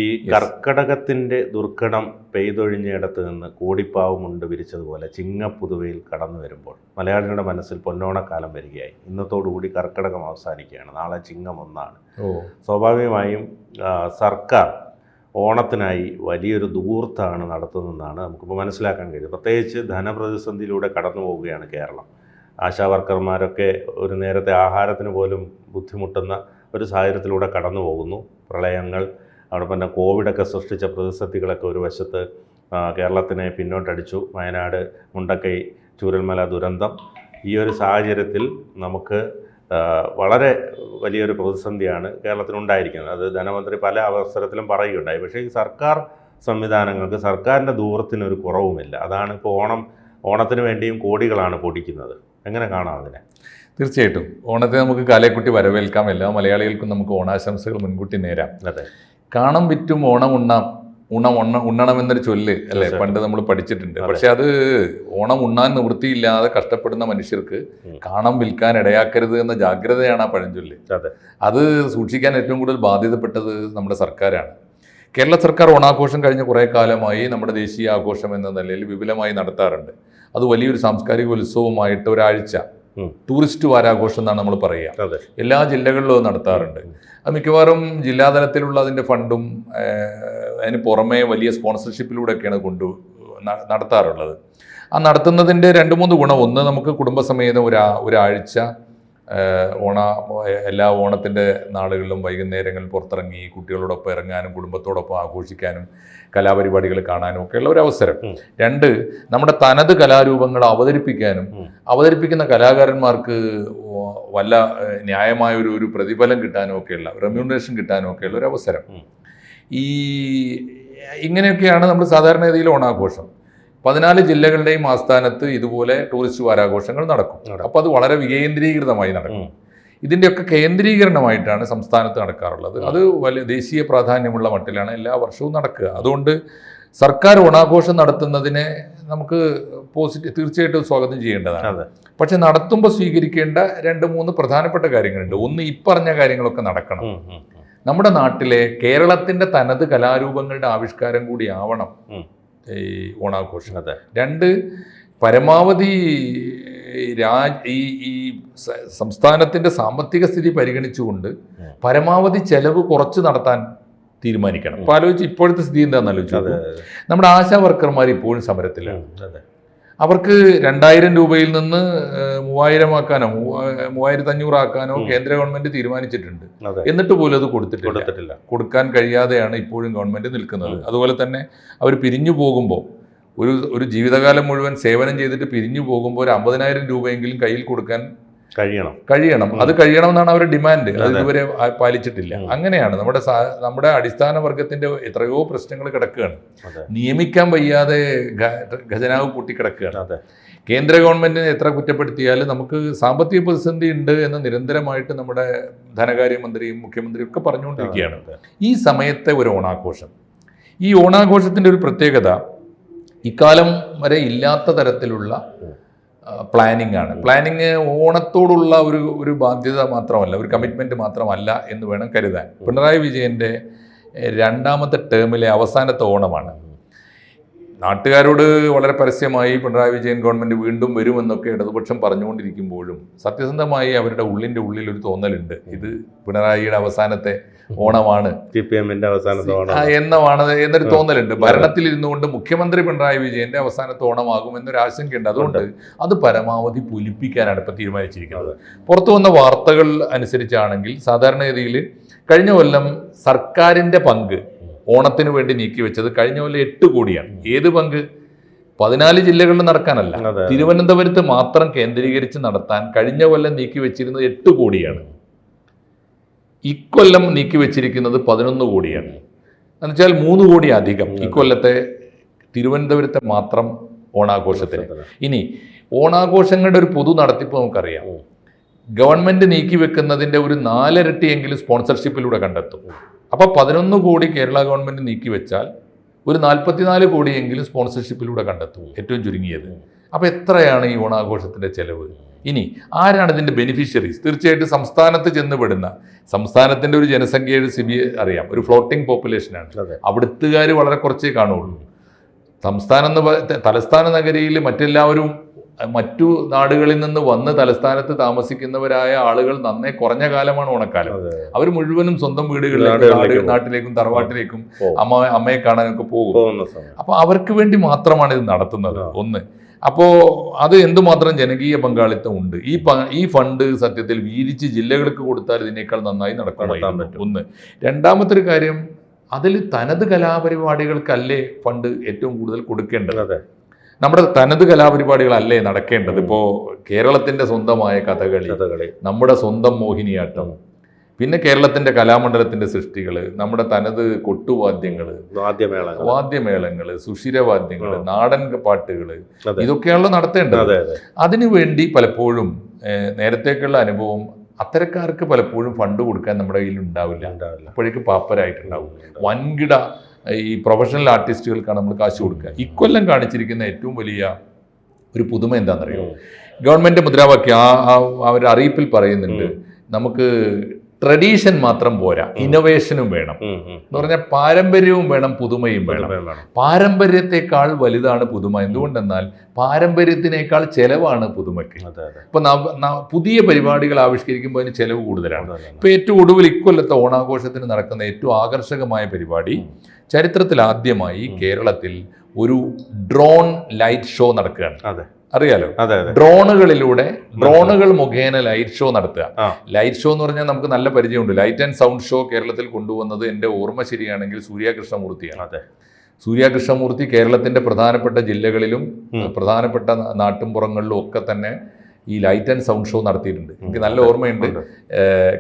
ഈ കർക്കടകത്തിൻ്റെ ദുർഘടം പെയ്തൊഴിഞ്ഞയിടത്ത് നിന്ന് കോടിപ്പാവുമുണ്ട് വിരിച്ചതുപോലെ ചിങ്ങപ്പുതുവയിൽ കടന്നു വരുമ്പോൾ മലയാളികളുടെ മനസ്സിൽ പൊന്നോണക്കാലം വരികയായി. ഇന്നത്തോടുകൂടി കർക്കടകം അവസാനിക്കുകയാണ്. നാളെ ചിങ്ങം 1. സ്വാഭാവികമായും സർക്കാർ ഓണത്തിനായി വലിയൊരു ദൂർത്താണ് നടത്തുന്നതെന്നാണ് നമുക്കിപ്പോൾ മനസ്സിലാക്കാൻ കഴിയുന്നത്. പ്രത്യേകിച്ച് ധനപ്രതിസന്ധിയിലൂടെ കടന്നു പോവുകയാണ് കേരളം. ആശാവർക്കർമാരൊക്കെ ഒരു നേരത്തെ ആഹാരത്തിന് പോലും ബുദ്ധിമുട്ടുന്ന ഒരു സാഹചര്യത്തിലൂടെ കടന്നു പോകുന്നു. പ്രളയങ്ങൾ, അവിടെ പിന്നെ കോവിഡൊക്കെ സൃഷ്ടിച്ച പ്രതിസന്ധികളൊക്കെ ഒരു വശത്ത് കേരളത്തിനെ പിന്നോട്ടടിച്ചു. വയനാട്, മുണ്ടക്കൈ, ചൂരൽമല ദുരന്തം. ഈ ഒരു സാഹചര്യത്തിൽ നമുക്ക് വളരെ വലിയൊരു പ്രതിസന്ധിയാണ് കേരളത്തിനുണ്ടായിരിക്കുന്നത്. അത് ധനമന്ത്രി പല അവസരത്തിലും പറയുകയുണ്ടായി. പക്ഷേ ഈ സർക്കാർ സംവിധാനങ്ങൾക്ക്, സർക്കാരിൻ്റെ ദൂരത്തിനൊരു കുറവുമില്ല. അതാണ് ഇപ്പോൾ ഓണത്തിന് വേണ്ടിയും കോടികളാണ് പൊടിക്കുന്നത്. എങ്ങനെ കാണാം അതിനെ? തീർച്ചയായിട്ടും ഓണത്തെ നമുക്ക് കാലേക്കുട്ടി വരവേൽക്കാം. എല്ലാ മലയാളികൾക്കും നമുക്ക് ഓണാശംസകൾ മുൻകൂട്ടി നേരാം. അതെ. കാണം വിറ്റും ഓണം ഉണ്ണണമെന്നൊരു ചൊല്ല് അല്ലേ പണ്ട് നമ്മൾ പഠിച്ചിട്ടുണ്ട്. പക്ഷെ അത് ഓണം ഉണ്ണാൻ നിവൃത്തിയില്ലാതെ കഷ്ടപ്പെടുന്ന മനുഷ്യർക്ക് കാണം വിൽക്കാൻ ഇടയാക്കരുത് എന്ന ജാഗ്രതയാണ് ആ പഴഞ്ചൊല്ല്. അത് സൂക്ഷിക്കാൻ ഏറ്റവും കൂടുതൽ ബാധ്യതപ്പെട്ടത് നമ്മുടെ സർക്കാരാണ്. കേരള സർക്കാർ ഓണാഘോഷം കഴിഞ്ഞ കുറേ കാലമായി നമ്മുടെ ദേശീയ ആഘോഷം എന്ന നിലയിൽ വിപുലമായി നടത്താറുണ്ട്. അത് വലിയൊരു സാംസ്കാരിക ഉത്സവമായിട്ട് ഒരാഴ്ച ടൂറിസ്റ്റ് വാരാഘോഷം എന്നാണ് നമ്മൾ പറയുക. എല്ലാ ജില്ലകളിലും അത് നടത്താറുണ്ട്. അത് മിക്കവാറും ജില്ലാതലത്തിലുള്ള അതിൻ്റെ ഫണ്ടും അതിന് പുറമേ വലിയ സ്പോൺസർഷിപ്പിലൂടെയൊക്കെയാണ് നടത്താറുള്ളത്. ആ നടത്തുന്നതിൻ്റെ 2-3 ഗുണം. ഒന്ന്, നമുക്ക് കുടുംബസമേതം ഒരാഴ്ച എല്ലാ ഓണത്തിൻ്റെ നാളുകളിലും വൈകുന്നേരങ്ങളിൽ പുറത്തിറങ്ങി കുട്ടികളോടൊപ്പം ഇറങ്ങാനും കുടുംബത്തോടൊപ്പം ആഘോഷിക്കാനും കലാപരിപാടികൾ കാണാനും ഒക്കെയുള്ള ഒരു അവസരം. 2, നമ്മുടെ തനത് കലാരൂപങ്ങൾ അവതരിപ്പിക്കാനും അവതരിപ്പിക്കുന്ന കലാകാരന്മാർക്ക് വല്ല ന്യായമായ ഒരു പ്രതിഫലം കിട്ടാനും ഒക്കെയുള്ള റെമ്യൂണറേഷൻ കിട്ടാനും ഒക്കെയുള്ള ഒരു അവസരം. ഇങ്ങനെയൊക്കെയാണ് നമ്മൾ സാധാരണഗതിയിൽ ഓണാഘോഷം. 14 ജില്ലകളുടെയും ആസ്ഥാനത്ത് ഇതുപോലെ ടൂറിസ്റ്റ് വാരാഘോഷങ്ങൾ നടക്കും. അപ്പോൾ അത് വളരെ വികേന്ദ്രീകൃതമായി നടക്കും. ഇതിൻ്റെയൊക്കെ കേന്ദ്രീകരണമായിട്ടാണ് സംസ്ഥാനത്ത് നടക്കാറുള്ളത്. അത് വലിയ ദേശീയ പ്രാധാന്യമുള്ള മട്ടിലാണ് എല്ലാ വർഷവും നടക്കുക. അതുകൊണ്ട് സർക്കാർ ഓണാഘോഷം നടത്തുന്നതിനെ നമുക്ക് തീർച്ചയായിട്ടും സ്വാഗതം ചെയ്യേണ്ടതാണ്. പക്ഷെ നടത്തുമ്പോൾ സ്വീകരിക്കേണ്ട 2-3 പ്രധാനപ്പെട്ട കാര്യങ്ങളുണ്ട്. ഒന്ന്, ഈ പറഞ്ഞ കാര്യങ്ങളൊക്കെ നടക്കണം. നമ്മുടെ നാട്ടിലെ കേരളത്തിൻ്റെ തനത് കലാരൂപങ്ങളുടെ ആവിഷ്കാരം കൂടി ആവണം ഈ ഓണാഘോഷം. 2, പരമാവധി ഈ സംസ്ഥാനത്തിൻ്റെ സാമ്പത്തിക സ്ഥിതി പരിഗണിച്ചുകൊണ്ട് പരമാവധി ചെലവ് കുറച്ച് നടത്താൻ തീരുമാനിക്കണം. അപ്പോൾ ആലോചിച്ച് ഇപ്പോഴത്തെ സ്ഥിതി എന്താണെന്ന് ആലോചിച്ചു. നമ്മുടെ ആശാ വർക്കർമാർ ഇപ്പോഴും സമരത്തിലാണ്. അവർക്ക് 2000 രൂപയിൽ നിന്ന് 3000 ആക്കാനോ 3500 ആക്കാനോ കേന്ദ്ര ഗവൺമെന്റ് തീരുമാനിച്ചിട്ടുണ്ട്. എന്നിട്ട് പോലും അത് കൊടുത്തിട്ടില്ല. കൊടുക്കാൻ കഴിയാതെയാണ് ഇപ്പോഴും ഗവൺമെന്റ് നിൽക്കുന്നത്. അതുപോലെ തന്നെ അവർ പിരിഞ്ഞു പോകുമ്പോൾ ഒരു ജീവിതകാലം മുഴുവൻ സേവനം ചെയ്തിട്ട് പിരിഞ്ഞു പോകുമ്പോൾ ഒരു 50,000 രൂപയെങ്കിലും കയ്യിൽ കൊടുക്കാൻ കഴിയണം. അത് കഴിയണമെന്നാണ് അവരുടെ ഡിമാൻഡ്. അത് ഇതുവരെ പാലിച്ചിട്ടില്ല. അങ്ങനെയാണ് നമ്മുടെ അടിസ്ഥാന വർഗത്തിന്റെ എത്രയോ പ്രശ്നങ്ങൾ കിടക്കുകയാണ്. നിയമിക്കാൻ വയ്യാതെ ഖജനാവ് പൂട്ടിക്കിടക്കുകയാണ്. കേന്ദ്ര ഗവൺമെന്റിനെ എത്ര കുറ്റപ്പെടുത്തിയാലും നമുക്ക് സാമ്പത്തിക പ്രതിസന്ധി ഉണ്ട് എന്ന് നിരന്തരമായിട്ട് നമ്മുടെ ധനകാര്യമന്ത്രിയും മുഖ്യമന്ത്രിയും ഒക്കെ പറഞ്ഞുകൊണ്ടിരിക്കുകയാണ്. ഈ സമയത്തെ ഒരു ഓണാഘോഷം, ഈ ഓണാഘോഷത്തിന്റെ ഒരു പ്രത്യേകത ഇക്കാലം വരെ ഇല്ലാത്ത തരത്തിലുള്ള പ്ലാനിങ് ആണ്. പ്ലാനിങ് ഓണത്തോടുള്ള ഒരു ബാധ്യത മാത്രമല്ല, ഒരു കമ്മിറ്റ്മെന്റ് മാത്രമല്ല എന്ന് വേണം കരുതാൻ. പിണറായി വിജയന്റെ 2ാമത്തെ ടേമിലെ അവസാനത്തെ ഓണമാണ്. നാട്ടുകാരോട് വളരെ പരസ്യമായി പിണറായി വിജയൻ ഗവൺമെന്റ് വീണ്ടും വരുമെന്നൊക്കെ ഇടതുപക്ഷം പറഞ്ഞുകൊണ്ടിരിക്കുമ്പോഴും സത്യസന്ധമായി അവരുടെ ഉള്ളിൽ ഒരു തോന്നലുണ്ട്, ഇത് പിണറായിയുടെ അവസാനത്തെ ഓണമാണ്, എന്നൊരു തോന്നലുണ്ട്. ഭരണത്തിലിരുന്നുകൊണ്ട് മുഖ്യമന്ത്രി പിണറായി വിജയന്റെ അവസാനത്തെ ഓണമാകും എന്നൊരു ആശങ്കയുണ്ട്. അതുകൊണ്ട് അത് പരമാവധി പൊലിപ്പിക്കാനാണ് ഇപ്പം തീരുമാനിച്ചിരിക്കുന്നത്. പുറത്തു വന്ന വാർത്തകൾ അനുസരിച്ചാണെങ്കിൽ സാധാരണഗതിയിൽ കഴിഞ്ഞ കൊല്ലം സർക്കാരിന്റെ പങ്ക് ഓണത്തിന് വേണ്ടി നീക്കിവെച്ചത് കഴിഞ്ഞ കൊല്ലം 8 കോടിയാണ്. ഏത് പങ്ക്? 14 ജില്ലകളിൽ നടക്കാനല്ല, തിരുവനന്തപുരത്ത് മാത്രം കേന്ദ്രീകരിച്ച് നടത്താൻ കഴിഞ്ഞ കൊല്ലം നീക്കിവെച്ചിരുന്നത് 8 കോടിയാണ്. ഇക്കൊല്ലം നീക്കിവെച്ചിരിക്കുന്നത് 11 കോടിയാണ്. എന്നുവെച്ചാൽ 3 കോടി അധികം ഇക്കൊല്ലത്തെ തിരുവനന്തപുരത്തെ മാത്രം ഓണാഘോഷത്തിന്. ഇനി ഓണാഘോഷങ്ങളുടെ ഒരു പൊതു നടത്തിപ്പ് നമുക്കറിയാം. ഗവൺമെന്റ് നീക്കിവെക്കുന്നതിൻ്റെ ഒരു 4 ഇരട്ടിയെങ്കിലും സ്പോൺസർഷിപ്പിലൂടെ കണ്ടെത്തും. അപ്പോൾ 11 കോടി കേരള ഗവൺമെന്റ് നീക്കിവെച്ചാൽ ഒരു 44 കോടിയെങ്കിലും സ്പോൺസർഷിപ്പിലൂടെ കണ്ടെത്തും, ഏറ്റവും ചുരുങ്ങിയത്. അപ്പോൾ എത്രയാണ് ഈ ഓണാഘോഷത്തിന്റെ ചെലവ്? ഇനി ആരാണ് ഇതിന്റെ ബെനിഫിഷ്യറീസ്? തീർച്ചയായിട്ടും സംസ്ഥാനത്ത് ചെന്നുപെടുന്ന, സംസ്ഥാനത്തിന്റെ ഒരു ജനസംഖ്യയുടെ അറിയാം, ഒരു ഫ്ലോട്ടിംഗ് പോപ്പുലേഷനാണ്. അവിടുത്തുകാർ വളരെ കുറച്ചേ കാണുള്ളൂ. തലസ്ഥാന നഗരിയിൽ മറ്റെല്ലാവരും മറ്റു നാടുകളിൽ നിന്ന് വന്ന് തലസ്ഥാനത്ത് താമസിക്കുന്നവരായ ആളുകൾ നന്നേ കുറഞ്ഞ കാലമാണ് ഓണക്കാലം. അവർ മുഴുവനും സ്വന്തം വീടുകളിലേക്കും നാട്ടിലേക്കും തറവാട്ടിലേക്കും അമ്മയെ കാണാനൊക്കെ പോകും. അപ്പൊ അവർക്ക് വേണ്ടി മാത്രമാണ് ഇത് നടത്തുന്നത്. ഒന്ന്, അപ്പോ അത് എന്തുമാത്രം ജനകീയ പങ്കാളിത്തം ഉണ്ട്. ഈ ഫണ്ട് സത്യത്തിൽ വീതിച്ച് ജില്ലകൾക്ക് കൊടുത്താൽ ഇതിനേക്കാൾ നന്നായി നടക്കുമായിരുന്നു. ഒന്ന്. രണ്ടാമത്തെ ഒരു കാര്യം, അതിൽ തനത് കലാപരിപാടികൾക്കല്ലേ ഫണ്ട് ഏറ്റവും കൂടുതൽ കൊടുക്കേണ്ടത്? നമ്മുടെ തനത് കലാപരിപാടികളല്ലേ നടക്കേണ്ടത്? ഇപ്പോ കേരളത്തിന്റെ സ്വന്തമായ കഥകളി, നമ്മുടെ സ്വന്തം മോഹിനിയാട്ടം, പിന്നെ കേരളത്തിന്റെ കലാമണ്ഡലത്തിന്റെ സൃഷ്ടികള്, നമ്മുടെ തനത് കൊട്ടുവാദ്യങ്ങള്, വാദ്യമേളങ്ങള്, സുഷിരവാദ്യങ്ങള്, നാടൻ പാട്ടുകള്, ഇതൊക്കെയാണല്ലോ നടത്തേണ്ടത്. അതിനുവേണ്ടി പലപ്പോഴും നേരത്തേക്കുള്ള അനുഭവം, അത്തരക്കാർക്ക് പലപ്പോഴും ഫണ്ട് കൊടുക്കാൻ നമ്മുടെ കയ്യിൽ ഉണ്ടാവില്ല. അപ്പോഴേക്ക് പാപ്പരായിട്ടുണ്ടാവും. വൻകിട ഈ പ്രൊഫഷണൽ ആർട്ടിസ്റ്റുകൾക്കാണ് നമ്മൾ കാശ് കൊടുക്കുക. ഇക്കൊല്ലം കാണിച്ചിരിക്കുന്ന ഏറ്റവും വലിയ ഒരു പുതുമ എന്താണെന്നറിയോ? ഗവൺമെന്റ് മുദ്രാവാക്യം അവർ അറിയിപ്പിൽ പറയുന്നുണ്ട്, നമുക്ക് ട്രഡീഷൻ മാത്രം പോരാ, ഇന്നോവേഷനും വേണം എന്ന് പറഞ്ഞാൽ പാരമ്പര്യവും വേണം, പുതുമയും വേണം. പാരമ്പര്യത്തെക്കാൾ വലുതാണ് പുതുമ. എന്തുകൊണ്ടെന്നാൽ പാരമ്പര്യത്തിനേക്കാൾ ചെലവാണ് പുതുമയ്ക്ക്. ഇപ്പൊ പുതിയ പരിപാടികൾ ആവിഷ്കരിക്കുമ്പോൾ അതിന് ചെലവ് കൂടുതലാണ്. ഇപ്പൊ ഏറ്റവും ഒടുവിൽ ഇക്കൊല്ലത്തെ ഓണാഘോഷത്തിന് നടക്കുന്ന ഏറ്റവും ആകർഷകമായ പരിപാടി, ചരിത്രത്തിൽ ആദ്യമായി കേരളത്തിൽ ഒരു ഡ്രോൺ ലൈറ്റ് ഷോ നടക്കുകയാണ്. അറിയാലോ, ഡ്രോണുകൾ മുഖേന ലൈറ്റ് ഷോ നടത്തുക. ലൈറ്റ് ഷോ എന്ന് പറഞ്ഞാൽ നമുക്ക് നല്ല പരിചയമുണ്ട്. ലൈറ്റ് ആൻഡ് സൗണ്ട് ഷോ കേരളത്തിൽ കൊണ്ടുവന്നത്, എൻ്റെ ഓർമ്മ ശരിയാണെങ്കിൽ, സൂര്യകൃഷ്ണമൂർത്തിയാണ്. സൂര്യകൃഷ്ണമൂർത്തി കേരളത്തിന്റെ പ്രധാനപ്പെട്ട ജില്ലകളിലും പ്രധാനപ്പെട്ട നാട്ടിൻപുറങ്ങളിലും ഒക്കെ തന്നെ ഈ ലൈറ്റ് ആൻഡ് സൗണ്ട് ഷോ നടത്തിയിട്ടുണ്ട്. എനിക്ക് നല്ല ഓർമ്മയുണ്ട്.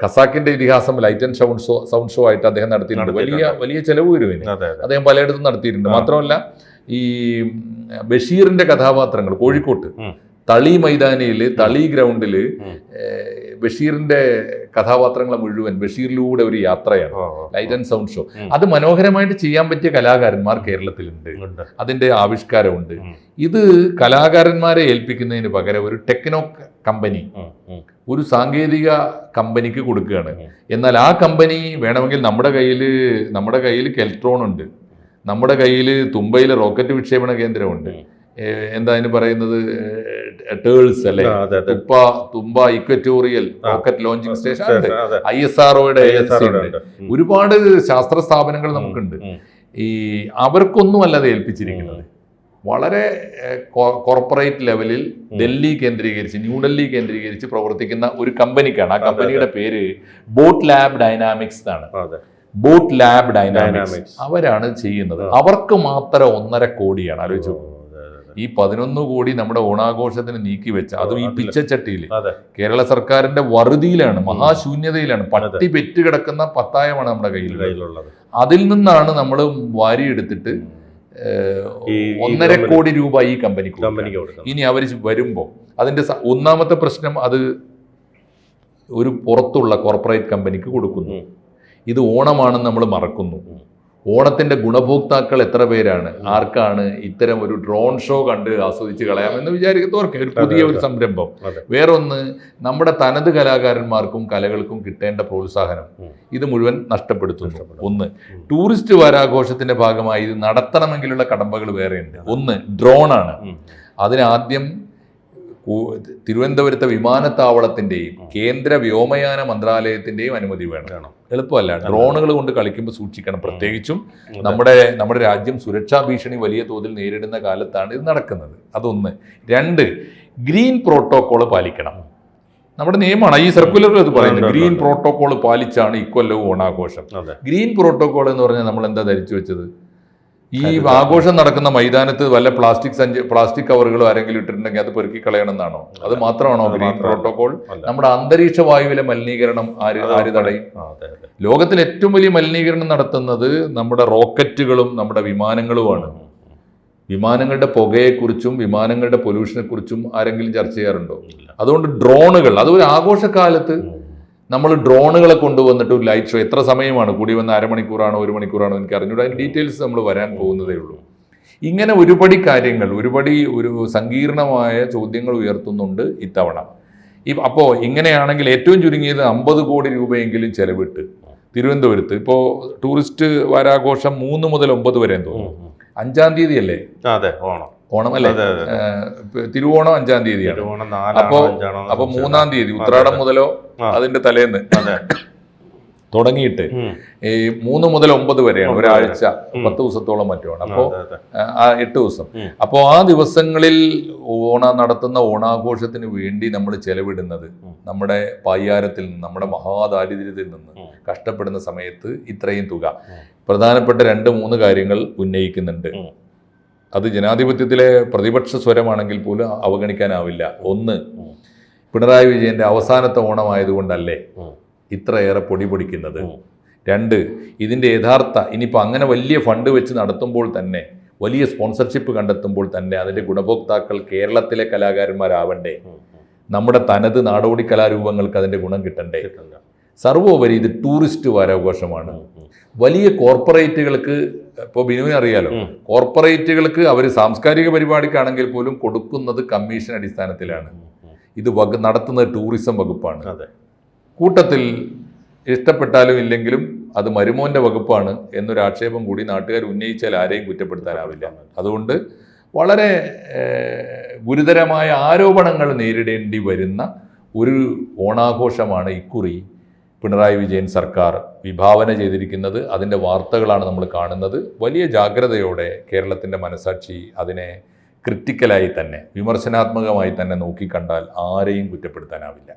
ഖസാക്കിന്റെ ഇതിഹാസം ലൈറ്റ് ആൻഡ് സൗണ്ട് ഷോ ആയിട്ട് അദ്ദേഹം നടത്തിയിട്ടുണ്ട്. വലിയ ചെലവ് വരും. അദ്ദേഹം പലയിടത്തും നടത്തിയിട്ടുണ്ട്. മാത്രമല്ല, ഈ ബഷീറിന്റെ കഥാപാത്രങ്ങൾ കോഴിക്കോട്ട് തളി മൈതാനിയില്, തളി ഗ്രൗണ്ടില് ബഷീറിന്റെ കഥാപാത്രങ്ങളെ മുഴുവൻ ബഷീറിലൂടെ ഒരു യാത്രയാണ് ലൈറ്റ് ആൻഡ് സൗണ്ട് ഷോ. അത് മനോഹരമായിട്ട് ചെയ്യാൻ പറ്റിയ കലാകാരന്മാർ കേരളത്തിലുണ്ട്. അതിന്റെ ആവിഷ്കാരമുണ്ട്. ഇത് കലാകാരന്മാരെ ഏൽപ്പിക്കുന്നതിന് പകരം ഒരു ടെക്നോ കമ്പനി, ഒരു സാങ്കേതിക കമ്പനിക്ക് കൊടുക്കുകയാണ്. എന്നാൽ ആ കമ്പനി വേണമെങ്കിൽ നമ്മുടെ കയ്യിൽ കെൽട്രോൺ ഉണ്ട്, നമ്മുടെ കയ്യിൽ തുമ്പയിലെ റോക്കറ്റ് വിക്ഷേപണ കേന്ദ്രമുണ്ട്, എന്താ അതിന് പറയുന്നത്, ടേൾസ് അല്ലെ, തുമ്പ ഇക്വറ്റോറിയൽ റോക്കറ്റ് ലോഞ്ചിങ് സ്റ്റേഷൻ ഉണ്ട്, ISROയുടെ ഏജൻസി ഉണ്ട്, ഒരുപാട് ശാസ്ത്ര സ്ഥാപനങ്ങൾ നമുക്കുണ്ട്. അവർക്കൊന്നും അല്ലാതെ ഏൽപ്പിച്ചിരിക്കുന്നത് വളരെ കോർപ്പറേറ്റ് ലെവലിൽ ന്യൂഡൽഹി കേന്ദ്രീകരിച്ച് പ്രവർത്തിക്കുന്ന ഒരു കമ്പനിക്കാണ്. ആ കമ്പനിയുടെ പേര് ബോട്ട് ലാബ് ഡൈനാമിക്സ് എന്നാണ്. ബോട്ട് ലാബ് ഡൈനാമിക്സ് അവരാണ് ചെയ്യുന്നത്. അവർക്ക് മാത്രം 1.5 കോടിയാണ്. ആലോചിച്ചു, ഈ 11 കോടി നമ്മുടെ ഓണാഘോഷത്തിന് നീക്കി വെച്ച, അതും ഈ പിച്ചച്ചട്ടിയിൽ കേരള സർക്കാരിന്റെ വറുതിയിലാണ്, മഹാശൂന്യതയിലാണ്, പട്ടി പെറ്റ് കിടക്കുന്ന പത്തായമാണ് നമ്മുടെ കയ്യിലുള്ളത്. അതിൽ നിന്നാണ് നമ്മൾ വാരിയെടുത്തിട്ട് 1.5 കോടി രൂപ ഈ കമ്പനിക്ക്. ഇനി അവർ വരുമ്പോൾ അതിന്റെ ഒന്നാമത്തെ പ്രശ്നം, അത് ഒരു പുറത്തുള്ള കോർപ്പറേറ്റ് കമ്പനിക്ക് കൊടുക്കുന്നു. ഇത് ഓണമാണെന്ന് നമ്മൾ മറക്കുന്നു. ഓണത്തിന്റെ ഗുണഭോക്താക്കൾ എത്ര പേരാണ്? ആർക്കാണ് ഇത്തരം ഒരു ഡ്രോൺ ഷോ കണ്ട് ആസ്വദിച്ച് കളയാമെന്ന് വിചാരിക്കുന്നവർക്ക് ഒരു പുതിയ ഒരു സംരംഭം. വേറൊന്ന്, നമ്മുടെ തനത് കലാകാരന്മാർക്കും കലകൾക്കും കിട്ടേണ്ട പ്രോത്സാഹനം ഇത് മുഴുവൻ നഷ്ടപ്പെടുത്തുന്നു. ഒന്ന്, ടൂറിസ്റ്റ് വാരാഘോഷത്തിന്റെ ഭാഗമായി ഇത് നടത്തണമെങ്കിലുള്ള കടമ്പകൾ വേറെയുണ്ട്. ഒന്ന്, ഡ്രോണാണ്. അതിനാദ്യം തിരുവനന്തപുരത്തെ വിമാനത്താവളത്തിന്റെയും കേന്ദ്ര വ്യോമയാന മന്ത്രാലയത്തിന്റെയും അനുമതി വേണം. എളുപ്പമല്ല. ഡ്രോണുകൾ കൊണ്ട് കളിക്കുമ്പോൾ സൂക്ഷിക്കണം. പ്രത്യേകിച്ചും നമ്മുടെ രാജ്യം സുരക്ഷാ ഭീഷണി വലിയ തോതിൽ നേരിടുന്ന കാലത്താണ് ഇത് നടക്കുന്നത്. അതൊന്ന്. 2, ഗ്രീൻ പ്രോട്ടോകോൾ പാലിക്കണം. നമ്മുടെ നിയമമാണ്, ഈ സർക്കുലറിൽ അത് പറയുന്നത്. ഗ്രീൻ പ്രോട്ടോകോൾ പാലിച്ചാണ് ഇക്കൊല്ലവും ഓണാഘോഷം. ഗ്രീൻ പ്രോട്ടോകോൾ എന്ന് പറഞ്ഞാൽ നമ്മൾ എന്താ ധരിച്ചു വെച്ചത്? ഈ ആഘോഷം നടക്കുന്ന മൈതാനത്ത് വല്ല പ്ലാസ്റ്റിക് കവറുകളോ ആരെങ്കിലും ഇട്ടിട്ടുണ്ടെങ്കിൽ അത് പെറുക്കി കളയണമെന്നാണോ? അത് മാത്രമാണോ ഗ്രീൻ പ്രോട്ടോകോൾ? നമ്മുടെ അന്തരീക്ഷ വായുവിലെ മലിനീകരണം ആര് തടയും? ലോകത്തിൽ ഏറ്റവും വലിയ മലിനീകരണം നടത്തുന്നത് നമ്മുടെ റോക്കറ്റുകളും നമ്മുടെ വിമാനങ്ങളുമാണ്. വിമാനങ്ങളുടെ പുകയെക്കുറിച്ചും വിമാനങ്ങളുടെ പൊല്യൂഷനെ കുറിച്ചും ആരെങ്കിലും ചർച്ച ചെയ്യാറുണ്ടോ? അതുകൊണ്ട് ഡ്രോണുകൾ, അതൊരു ആഘോഷക്കാലത്ത് നമ്മൾ ഡ്രോണുകളെ കൊണ്ടുവന്നിട്ട് ഒരു ലൈറ്റ് ഷോ, എത്ര സമയമാണ് കൂടി വന്ന, 1/2 മണിക്കൂറാണോ 1 മണിക്കൂറാണോ എനിക്ക് അറിഞ്ഞൂടാ. അതിൻ്റെ ഡീറ്റെയിൽസ് നമ്മൾ വരാൻ പോകുന്നതേ ഉള്ളൂ. ഇങ്ങനെ ഒരുപടി കാര്യങ്ങൾ, ഒരു സങ്കീർണമായ ചോദ്യങ്ങൾ ഉയർത്തുന്നുണ്ട് ഇത്തവണ. അപ്പോൾ ഇങ്ങനെയാണെങ്കിൽ ഏറ്റവും ചുരുങ്ങിയത് 50 കോടി രൂപയെങ്കിലും ചെലവിട്ട് തിരുവനന്തപുരത്ത് ഇപ്പോൾ ടൂറിസ്റ്റ് വാരാഘോഷം 3 മുതൽ 9 വരെ തോന്നുന്നു. 5-ാം തീയതി അല്ലേ അതെ ഓണം അല്ലേ? തിരുവോണം 5-ാം തീയതിയാണ്. അപ്പൊ 3-ാം തീയതി ഉത്രാടം മുതലോ അതിന്റെ തലേന്ന് തുടങ്ങിയിട്ട് ഈ 3 മുതൽ 9 വരെയാണ്, ഒരാഴ്ച 10 ദിവസത്തോളം മറ്റുമാണ്. അപ്പോൾ 8 ദിവസം. അപ്പോൾ ആ ദിവസങ്ങളിൽ നടത്തുന്ന ഓണാഘോഷത്തിന് വേണ്ടി നമ്മൾ ചെലവിടുന്നത് നമ്മുടെ പായ്യാരത്തിൽ നിന്ന്, നമ്മുടെ മഹാദാരിദ്ര്യത്തിൽ നിന്ന് കഷ്ടപ്പെടുന്ന സമയത്ത് ഇത്രയും തുക പ്രധാനപ്പെട്ട 2-3 കാര്യങ്ങൾ ഉന്നയിക്കുന്നുണ്ട്. അത് ജനാധിപത്യത്തിലെ പ്രതിപക്ഷ സ്വരമാണെങ്കിൽ പോലും അവഗണിക്കാനാവില്ല. ഒന്ന്, പിണറായി വിജയന്റെ അവസാനത്തെ ഓണമായതുകൊണ്ടല്ലേ ഇത്രയേറെ പൊടി പൊടിക്കുന്നത്. 2, ഇതിൻ്റെ യഥാർത്ഥ ഇനിയിപ്പോൾ അങ്ങനെ വലിയ ഫണ്ട് വെച്ച് നടത്തുമ്പോൾ തന്നെ, വലിയ സ്പോൺസർഷിപ്പ് കണ്ടെത്തുമ്പോൾ തന്നെ അതിൻ്റെ ഗുണഭോക്താക്കൾ കേരളത്തിലെ കലാകാരന്മാരാവണ്ടേ? നമ്മുടെ തനത് നാടോടി കലാരൂപങ്ങൾക്ക് അതിൻ്റെ ഗുണം കിട്ടണ്ടേ? സർവോപരി ഇത് ടൂറിസ്റ്റ് വാരാഘോഷമാണ്. വലിയ കോർപ്പറേറ്റുകൾക്ക്, ഇപ്പോൾ ബിനുവിനെ അറിയാലോ, കോർപ്പറേറ്റുകൾക്ക് അവർ സാംസ്കാരിക പരിപാടിക്കാണെങ്കിൽ പോലും കൊടുക്കുന്നത് കമ്മീഷൻ അടിസ്ഥാനത്തിലാണ്. ഇത് നടത്തുന്നത് ടൂറിസം വകുപ്പാണ്. കൂട്ടത്തിൽ ഇഷ്ടപ്പെട്ടാലും ഇല്ലെങ്കിലും അത് മരുമോന്റെ വകുപ്പാണ് എന്നൊരു ആക്ഷേപം കൂടി നാട്ടുകാർ ഉന്നയിച്ചാൽ ആരെയും കുറ്റപ്പെടുത്താനാവില്ല. അതുകൊണ്ട് വളരെ ഗുരുതരമായ ആരോപണങ്ങൾ നേരിടേണ്ടി വരുന്ന ഒരു ഓണാഘോഷമാണ് ഇക്കുറി പിണറായി വിജയൻ സർക്കാർ വിഭാവന ചെയ്തിരിക്കുന്നത്. അതിൻ്റെ വാർത്തകളാണ് നമ്മൾ കാണുന്നത്. വലിയ ജാഗ്രതയോടെ കേരളത്തിൻ്റെ മനസാക്ഷി അതിനെ ക്രിട്ടിക്കലായി തന്നെ, വിമർശനാത്മകമായി തന്നെ നോക്കിക്കണ്ടാൽ ആരെയും കുറ്റപ്പെടുത്താനാവില്ല.